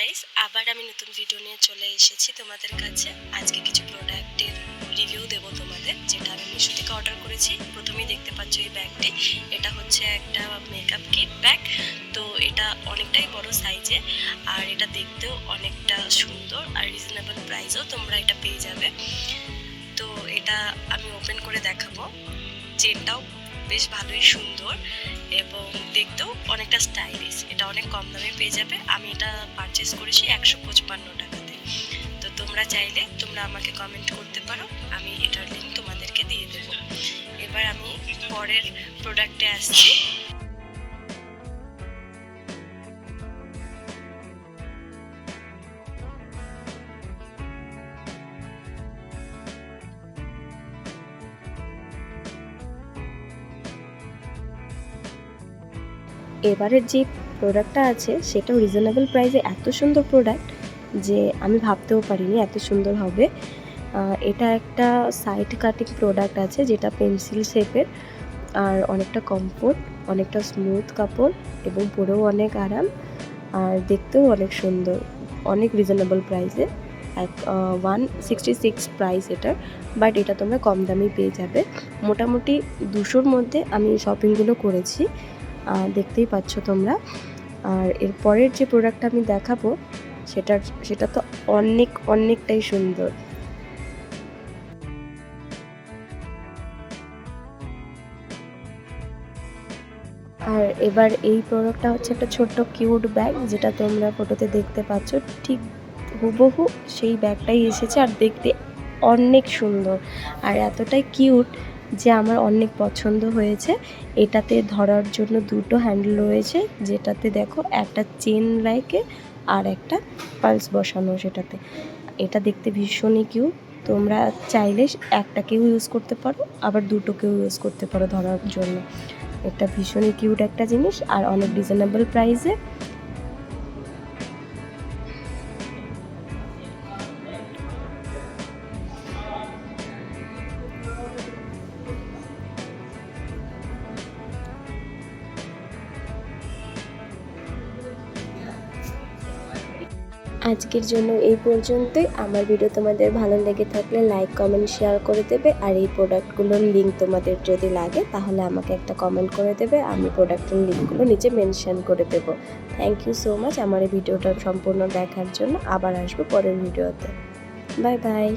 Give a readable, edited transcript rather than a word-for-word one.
Guys, আবার আমি নতুন ভিডিও নিয়ে চলে এসেছি তোমাদের কাছে। আজকে কিছু প্রোডাক্টের রিভিউ দেবো তোমাদের, যেটা আমি মিশো থেকে অর্ডার করেছি। প্রথমেই দেখতে পাচ্ছ এই ব্যাগটি, এটা হচ্ছে একটা মেকআপ কিট ব্যাগ। তো এটা অনেকটাই বড় সাইজে, আর এটা দেখতেও অনেকটা সুন্দর, আর রিজনেবল প্রাইসেও তোমরা এটা পেয়ে যাবে। তো এটা আমি ওপেন করে দেখাবো। চেনটাও বেশ ভালোই সুন্দর এবং দেখতেও অনেকটা স্টাইলিশ। এটা অনেক কম দামে পেয়ে যাবে। আমি এটা পারচেস করেছি 155 টাকাতে। তো তোমরা চাইলে তোমরা আমাকে কমেন্ট করতে পারো, আমি এটার লিঙ্ক তোমাদেরকে দিয়ে দেবো। এবার আমি পরের প্রোডাক্টে আসছি। এবারের যে প্রোডাক্টটা আছে সেটাও রিজনেবল প্রাইসে এত সুন্দর প্রোডাক্ট যে আমি ভাবতেও পারিনি এত সুন্দর হবে। এটা একটা সাইড কাটিং প্রোডাক্ট আছে, যেটা পেন্সিল শেপের, আর অনেকটা কমফোর্ট, অনেকটা স্মুথ কাপড় এবং পরেও অনেক আরাম, আর দেখতেও অনেক সুন্দর, অনেক রিজনেবল প্রাইসে। 166 প্রাইস এটার, বাট এটা তোমরা কম দামেই পেয়ে যাবে। মোটামুটি 200-র মধ্যে আমি শপিংগুলো করেছি, দেখতেই পাচ্ছ তোমরা। আর এর পরের যে প্রোডাক্টটা আমি দেখাবো সেটা তো অনেকটাই সুন্দর। আর এবার এই প্রোডাক্টটা হচ্ছে একটা ছোট্ট কিউট ব্যাগ, যেটা তোমরা ফটোতে দেখতে পাচ্ছ। ঠিক হুবহু সেই ব্যাগটাই এসেছে, আর দেখতে অনেক সুন্দর আর এতটাই কিউট যে আমার অনেক পছন্দ হয়েছে। এটাতে ধরার জন্য দুটো হ্যান্ডেল রয়েছে, যেটাতে দেখো একটা চেন লাইকে আর একটা পালস বসানো সেটাতে। এটা দেখতে ভীষণই কিউট। তোমরা চাইলে একটাকেও ইউজ করতে পারো, আবার দুটোকেও ইউজ করতে পারো ধরার জন্য। এটা ভীষণই কিউট একটা জিনিস, আর অনেক রিজনেবল প্রাইসে। আজকের জন্য এই পর্যন্তই। আমার ভিডিও তোমাদের ভালো লেগে থাকলে লাইক, কমেন্ট, শেয়ার করে দেবে। আর এই প্রোডাক্টগুলোর লিঙ্ক তোমাদের যদি লাগে তাহলে আমাকে একটা কমেন্ট করে দেবে, আমি প্রোডাক্টের লিঙ্কগুলো নিচে মেনশন করে দেবো। থ্যাংক ইউ সো মাচ আমার এই ভিডিওটা সম্পূর্ণ দেখার জন্য। আবার আসবো পরের ভিডিওতে। Bye bye.